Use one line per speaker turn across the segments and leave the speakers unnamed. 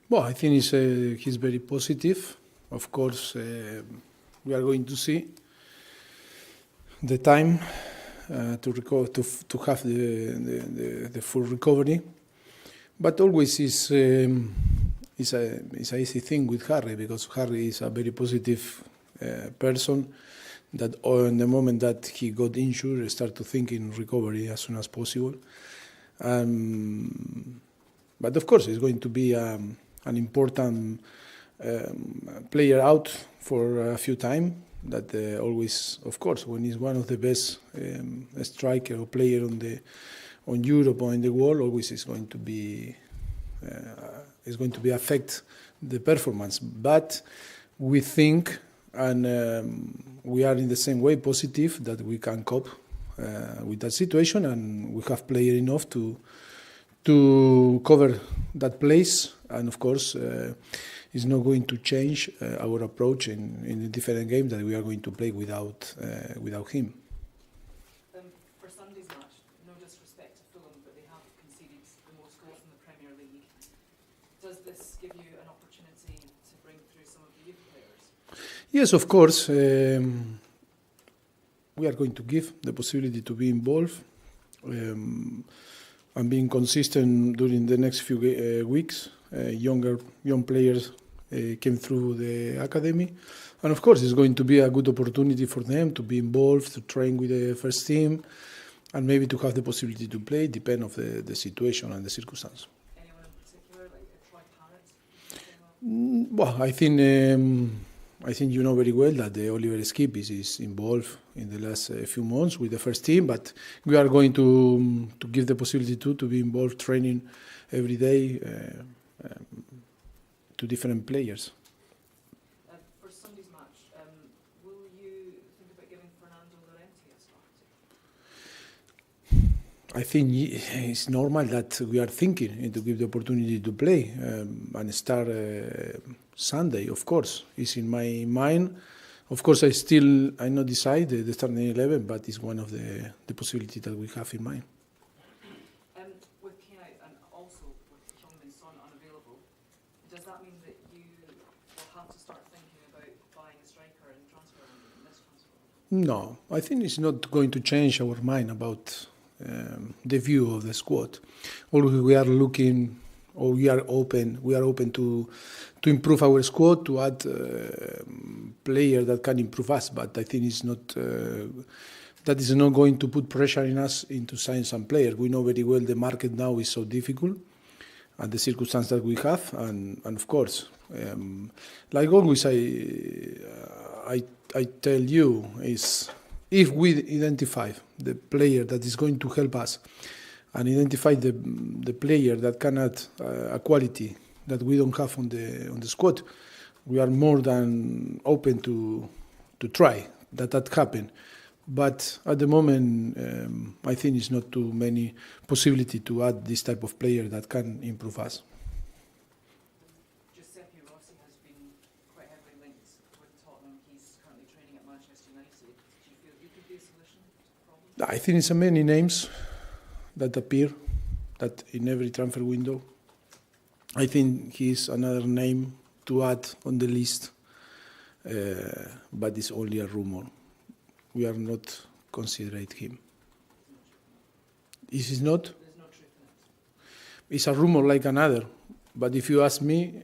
Well, I think he's very positive. Of course, we are going to see the time to recover, to have the full recovery. But always it's an easy thing with Harry, because Harry is a very positive person that in the moment that he got injured, start to think in recovery as soon as possible. But of course, it's going to be an important player out for a few time. That always, of course, when he's one of the best striker or player on Europe or in the world, always is going to be affect the performance. But we think, and we are in the same way positive, that we can cope with that situation, and we have player enough to cover that place. And of course, it's not going to change our approach in the different games that we are going to play without him.
For Sunday's match, no disrespect to Fulham, but they have conceded the most goals in the Premier League. Does this give you an opportunity to bring through some of the youth players?
Yes, of course. We are going to give the possibility to be involved and being consistent during the next few weeks. Young players came through the academy, and of course it's going to be a good opportunity for them to be involved, to train with the first team, and maybe to have the possibility to play, depend of the situation and the circumstance.
Anyone in particular, like Troy Parrott?
Well, I think you know very well that the Oliver Skip is involved in the last few months with the first team, but we are going to give the possibility to be involved training every day to different players.
For Sunday's match, will you think about giving Fernando Llorente a start?
I think it's normal that we are thinking to give the opportunity to play and start Sunday. Of course, it's in my mind. Of course, I not decided the starting 11, but it's one of the possibilities that we have in mind.
With Kane out and also with Heung-min Son unavailable, does that mean that you will have to start thinking about buying a striker and transferring in this transfer?
No, I think it's not going to change our mind about the view of the squad. Always we are looking, or we are open to improve our squad, to add players that can improve us. But I think it's not that is not going to put pressure in us into sign some players. We know very well the market now is so difficult, and the circumstance that we have, and of course, like always, I tell you is, if we identify the player that is going to help us and identify the player that can add a quality that we don't have on the squad, we are more than open to try that happen. But at the moment, I think it's not too many possibility to add this type of player that can improve us.
Giuseppe Rossi has been quite heavily linked with Tottenham. He's currently training at Manchester United. Do you feel he could be a solution to the problem?
I think it's many names that appear that in every transfer window. I think he's another name to add on the list, but it's only a rumor. We are not considering him. Is it not?
There's no truth in it.
It's a rumor like another, but if you ask me,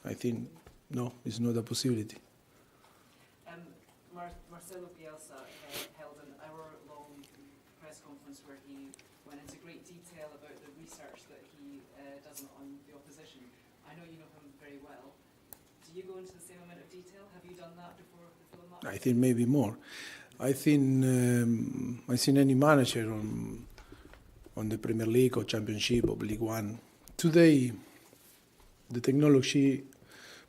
I think no, it's not a possibility.
Marcelo Bielsa held an hour-long press conference where he went into great detail about the research that he does on the opposition. I know you know him very well. Do you go into the same amount of detail? Have you done that before the Fulham match?
I think maybe more. I think I've seen any manager on the Premier League or Championship or League One. Today, the technology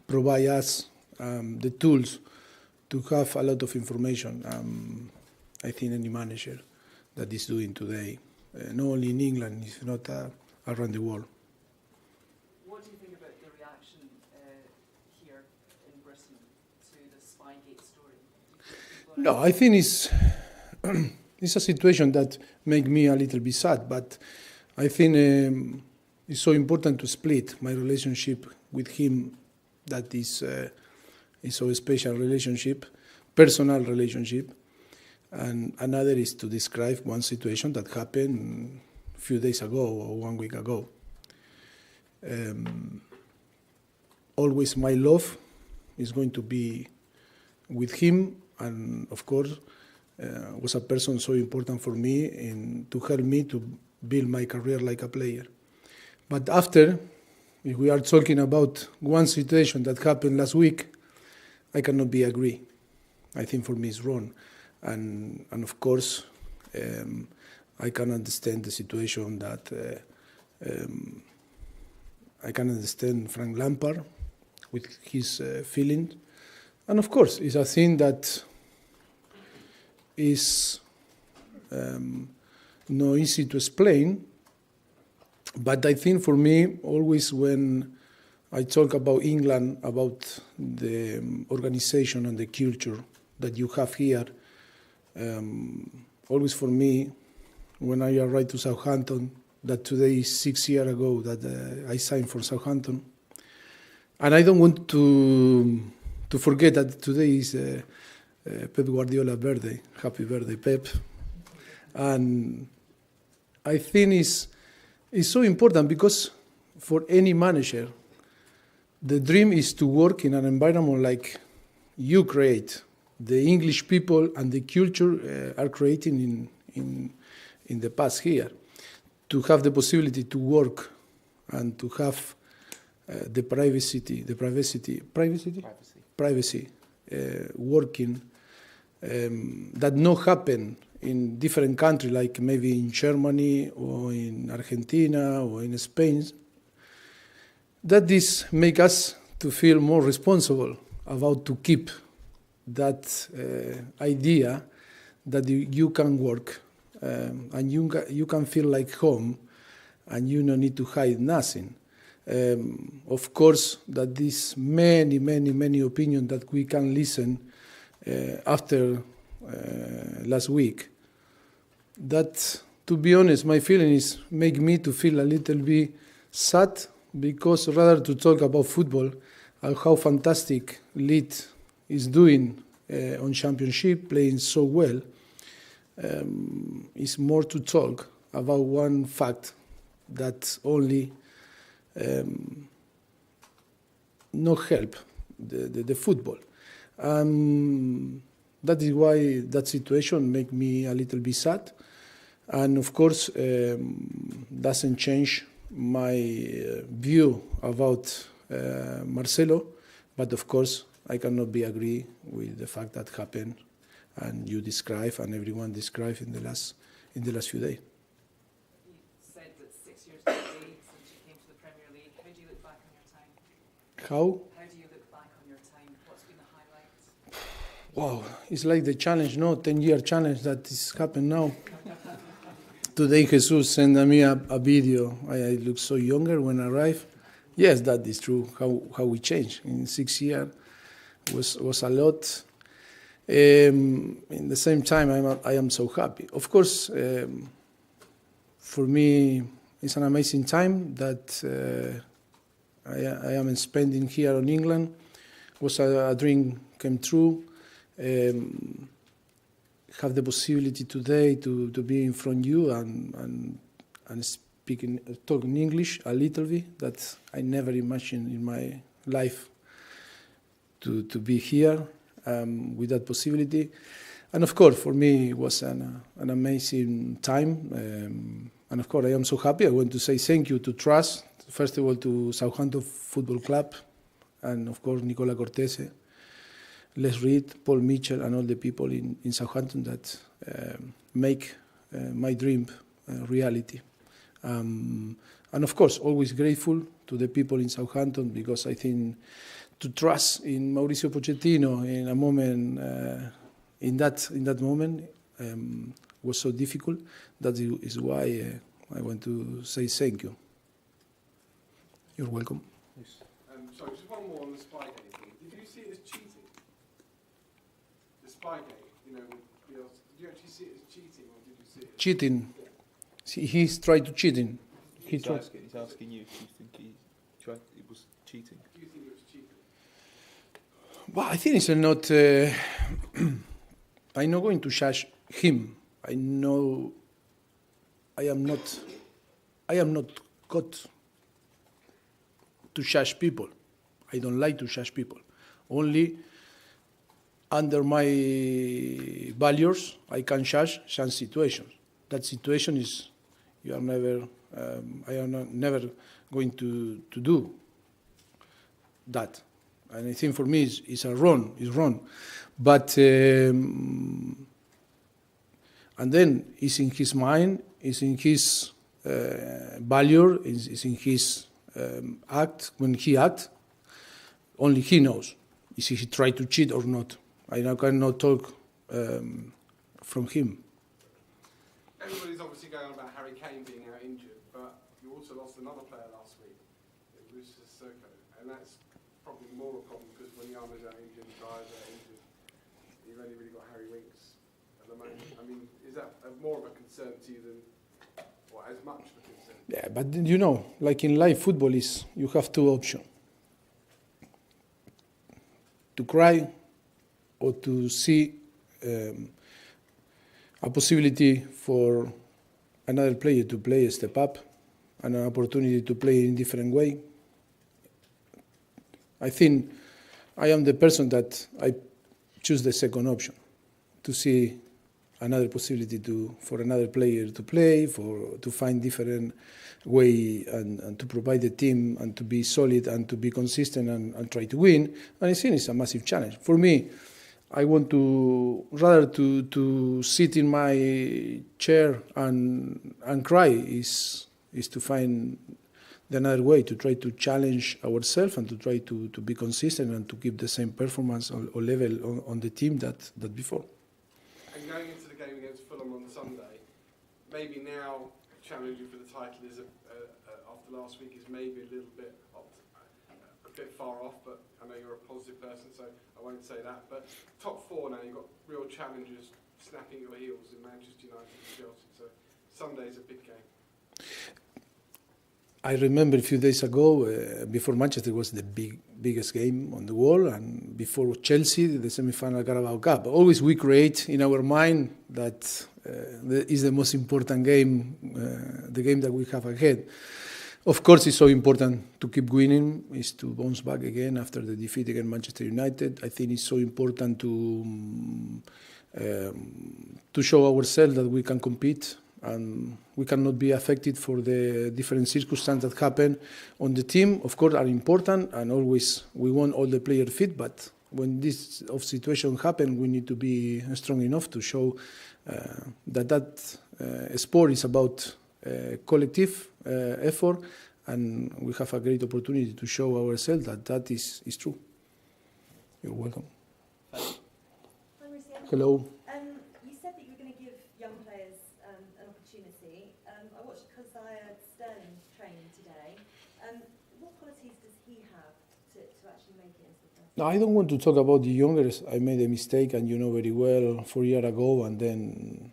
provides us the tools to have a lot of information. I think any manager that is doing today, not only in England, if not around the world.
What do you think about the reaction here in Britain to the Spygate story?
No, I think it's a situation that makes me a little bit sad, but I think it's so important to split my relationship with him. That is so special relationship, personal relationship, and another is to describe one situation that happened a few days ago or 1 week ago. Always my love is going to be with him, and of course was a person so important for me and to help me to build my career like a player. But after, if we are talking about one situation that happened last week, I cannot be agree. I think for me it's wrong. And of course, I can understand the situation that I can understand Frank Lampard with his feelings. And of course, it's a thing that is not easy to explain. But I think for me, always when I talk about England, about the organization and the culture that you have here, always for me, when I arrived to Southampton, that today is 6 years ago that I signed for Southampton. And I don't want to forget that today is Pep Guardiola's birthday. Happy birthday, Pep. And I think it's so important because for any manager, the dream is to work in an environment like you create. The English people and the culture are creating in the past here. To have the possibility to work and to have the privacy, working, that not happen in different countries, like maybe in Germany or in Argentina or in Spain. That this make us to feel more responsible about to keep that idea that you can work and you can feel like home and you don't need to hide nothing. Of course, that this many opinions that we can listen after last week. That, to be honest, my feeling is make me to feel a little bit sad because rather to talk about football and how fantastic Leeds is doing on championship, playing so well, is more to talk about one fact that only not help the football. That is why that situation make me a little bit sad, and of course doesn't change my view about Marcelo, but of course I cannot be agree with the fact that happened and you describe and everyone described in the last few days.
You said that 6 years today since you came to the Premier League. How do you look back on your time?
How?
How do you look back on your time? What's been the highlights?
Wow, it's like the challenge, no? 10-year challenge that is happening now. Today Jesus sent me a video. I look so younger when I arrived. Yes, that is true, how we changed in 6 years was a lot. In the same time, I am so happy. Of course, for me, it's an amazing time that I am spending here in England. Was a dream came true. Have the possibility today to be in front of you and talking English a little bit that I never imagined in my life to be here with that possibility. And of course, for me, it was an amazing time. And of course, I am so happy. I want to say thank you to Trust, first of all to Southampton Football Club, and of course, Nicola Cortese, Les Reed, Paul Mitchell, and all the people in Southampton that make my dream reality. And of course, always grateful to the people in Southampton because I think to trust in Mauricio Pochettino in a moment, in that moment, was so difficult. That is why I want to say thank you. You're welcome.
Yes. Sorry, just one more on the Spygate thing. Did you see it as cheating? The Spygate, did you actually see it as cheating, or did you see it?
Cheating. See, he's tried to cheating. He tried.
He's asking you if you think it was cheating.
Do you think it was cheating?
Well, I think it's not. I'm not going to judge him. I know. I am not got to judge people. I don't like to judge people. Only under my values, I can judge some situations. That situation is, you are never. I am never going to do that. And I think for me it's wrong. But and then it's in his mind, it's in his value, it's in his act. When he acts, only he knows if he tried to cheat or not. I cannot talk from him.
Everybody's obviously going on about Harry Kane being out injured, but you also lost another player last week, Mauricio, and that's probably more a problem because when Yama's out injured, Dyer's out injured, you've only really got Harry Winks at the moment. I mean, is that more of a concern to you than, or as much of a concern?
Yeah, but you know, like in life, football is you have two options: to cry or to see a possibility for another player to play a step up and an opportunity to play in a different way. I think I am the person that I choose the second option, to see another possibility for another player to play, to find different way and to provide the team and to be solid and to be consistent and try to win. And I think it's a massive challenge. For me, I want to rather to sit in my chair and cry is to find another way to try to challenge ourselves and to try to be consistent and to keep the same performance or level on the team that before.
And going into the game against Fulham on Sunday, maybe now challenging for the title is after last week is maybe a little bit far off, but I know you're a positive person, so I won't say that. But top four now, you've got real challengers snapping your heels in Manchester United and Chelsea, so Sunday's a big game.
I remember a few days ago, before Manchester was the biggest game on the world, and before Chelsea, the semi-final Carabao Cup. Always we create in our mind that is the most important game, the game that we have ahead. Of course, it's so important to keep winning, is to bounce back again after the defeat against Manchester United. I think it's so important to show ourselves that we can compete and we cannot be affected for the different circumstances that happen on the team. Of course, are important, and always we want all the players fit. But when this situation happen, we need to be strong enough to show that sport is about collective effort, and we have a great opportunity to show ourselves that is true. You're welcome.
Hi, Mauricio.
Hello.
You said that you were going to give young players an opportunity. I watched Keziah Sterling train today. What qualities does he have to actually make it into the first?
No, I don't want to talk about the youngers. I made a mistake, and you know very well, 4 years ago, and then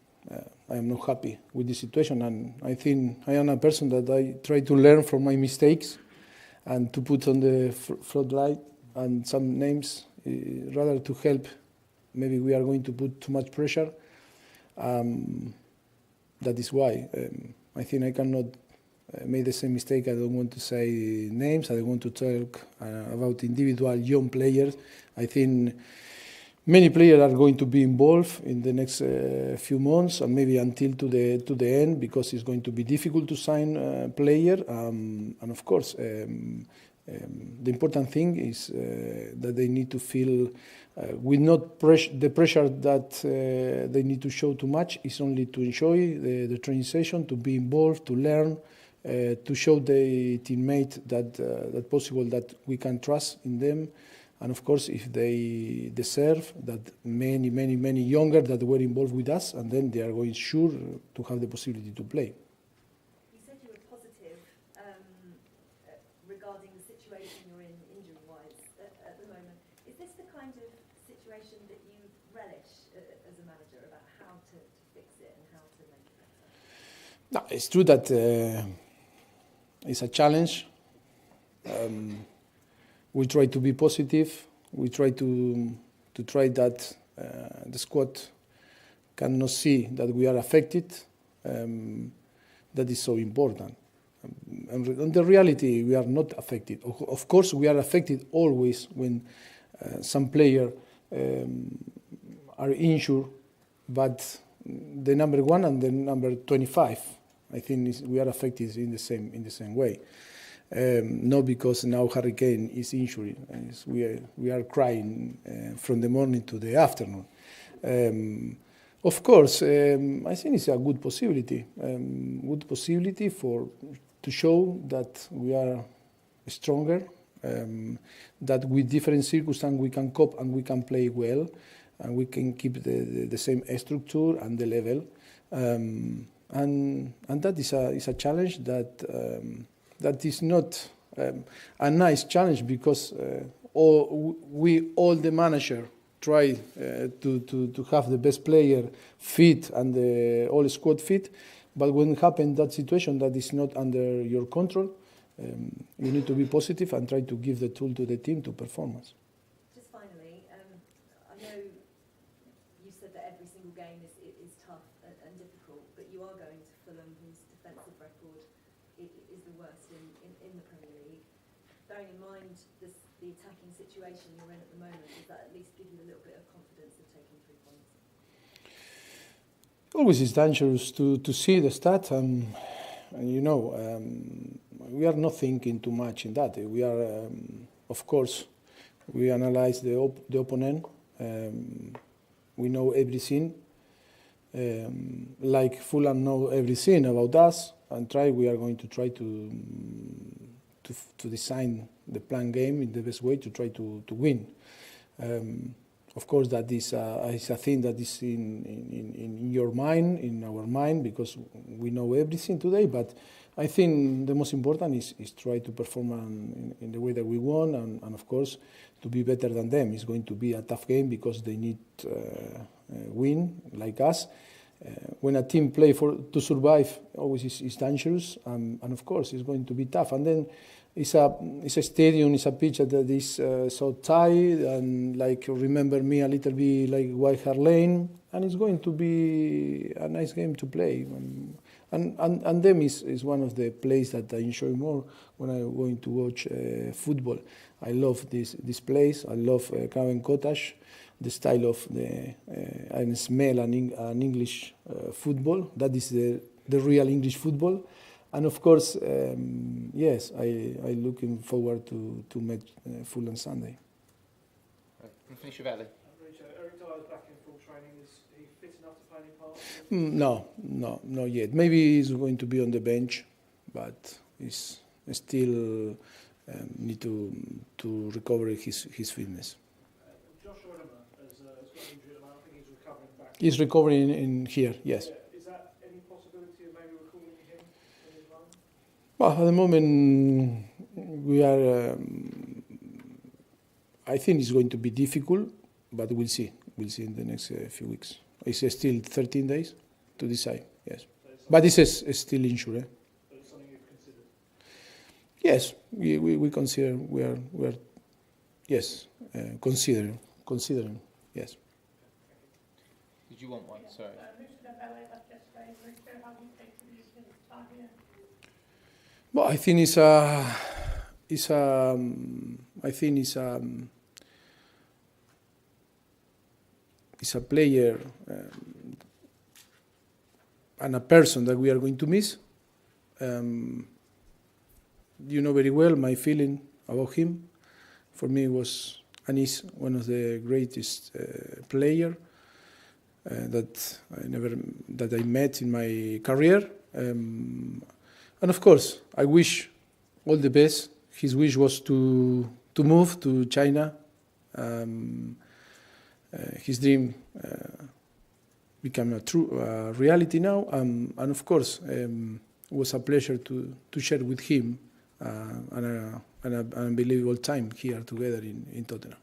I am not happy with the situation. And I think I am a person that I try to learn from my mistakes and to put on the floodlight and some names, rather to help. Maybe we are going to put too much pressure. That is why I think I cannot make the same mistake. I don't want to say names. I don't want to talk about individual young players. I think many players are going to be involved in the next few months and maybe until to the end, because it's going to be difficult to sign a player. And of course, the important thing is that they need to feel with not the pressure that they need to show too much. Is only to enjoy the training session, to be involved, to learn, to show the teammate that possible that we can trust in them. And of course, if they deserve that, many younger that were involved with us, and then they are going sure to have the possibility to play.
You said you were positive regarding the situation you're in injury-wise at the moment. Is this the kind of situation that you relish as a manager, about how to fix it and how to make it better?
No, it's true that it's a challenge. We try to be positive. We try to try that the squad cannot see that we are affected. That is so important. And in the reality, we are not affected. Of course, we are affected always when some players are injured, but the number 1 and the number 25, I think we are affected in the same way. Not because now Harry Kane is injured. We are crying from the morning to the afternoon. Of course, I think it's a good possibility. To show that we are stronger, that with different circumstances we can cope and we can play well, and we can keep the same structure and the level. And that is a challenge that is not a nice challenge, because all the manager try to have the best player fit and the all squad fit, but when happen that situation that is not under your control, you need to be positive and try to give the tool to the team to performance.
Just finally, I know you said that every single game is tough and difficult, but you are going to Fulham, whose defensive record is the worst in the Premier League. Bearing in mind the attacking situation you're in at the moment, does that at least give you a little bit of confidence of taking 3 points?
Always it's dangerous to see the stats, and we are not thinking too much in that. We are, of course, we analyze the opponent. We know everything. Like Fulham know everything about us, and we are going to try to design the plan game in the best way to try to win. Of course, that is a thing that is in your mind, in our mind, because we know everything today. But I think the most important is try to perform in the way that we want, and of course, to be better than them. It's going to be a tough game because they need win like us. When a team play to survive, always is dangerous, and of course, it's going to be tough. And then it's a stadium, it's a pitch that is so tight, and like remember me a little bit like White Hart Lane, and it's going to be a nice game to play. And them is one of the plays that I enjoy more when I'm going to watch football. I love this place. I love Craven Cottage, the style of and smell an English football. That is the real English football. And of course, yes, I looking forward to meet Fulham Sunday.
Right. And finish your valley.
Mauricio, Eric Dyer's back in full training. Is he fit enough to play any part?
No, not yet. Maybe he's going to be on the bench, but he's still need to recover his fitness.
Joshua Rimmer has got an injury at the moment. I think he's recovering back.
He's recovering in here, yes.
Yeah. Is that any possibility of maybe recalling him in his run?
Well, at the moment, we are. I think it's going to be difficult, but we'll see. We'll see in the next few weeks. It's still 13 days to decide, yes. But this is still injured.
But it's something you've considered?
Yes, we consider, we are yes, considering, yes.
Did you want one? Sorry.
Well, I think it's a player and a person that we are going to miss. You know very well my feeling about him. For me, and he's one of the greatest player that I met in my career. And of course, I wish all the best. His wish was to move to China. His dream became a true reality now. And of course, it was a pleasure to share with him an unbelievable time here together in Tottenham.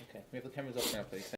Okay, we have the cameras off now, please.